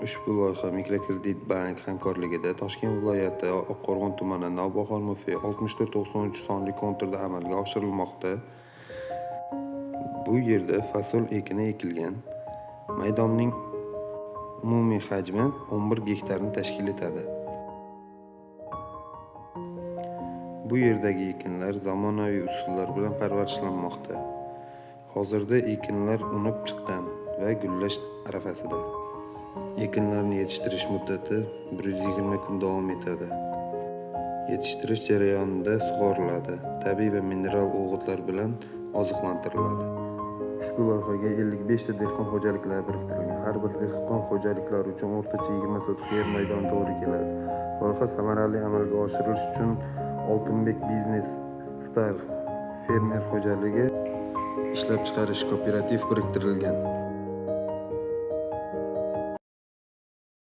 Ushbu loyiha Mikrokredit bank hamkorligida Toshkent viloyati Oqqo'rg'on tumani Navbahor MFI 6493 sonli konturda amalga oshirilmoqda. Bu yerda fasol ekini ekilgan. Maydonning umumiy hajmi 11 gektarni tashkil etadi. Bu yerdagi ekinlar zamonaviy usullar bilan parvarishlanmoqda. Hozirda ekinlar unib chiqqan va gullash arafasida. Ekinlarni yetishtirish muddati 120 kun davom etadi. Yetishtirish jarayonida sug'oriladi, tabiiy va mineral o'g'itlar bilan oziqlantiriladi. Ushbu loyihaga 55 ta dehqon xo'jaliklari biriktirilgan. Har bir dehqon xo'jaliklari uchun o'rtacha 20 sotix yer maydoni to'g'ri keladi. Loyiha samarali amalga oshirilishi uchun Oltinbek Biznes Star fermer xo'jaligi ishlab chiqarish kooperativ biriktirilgan.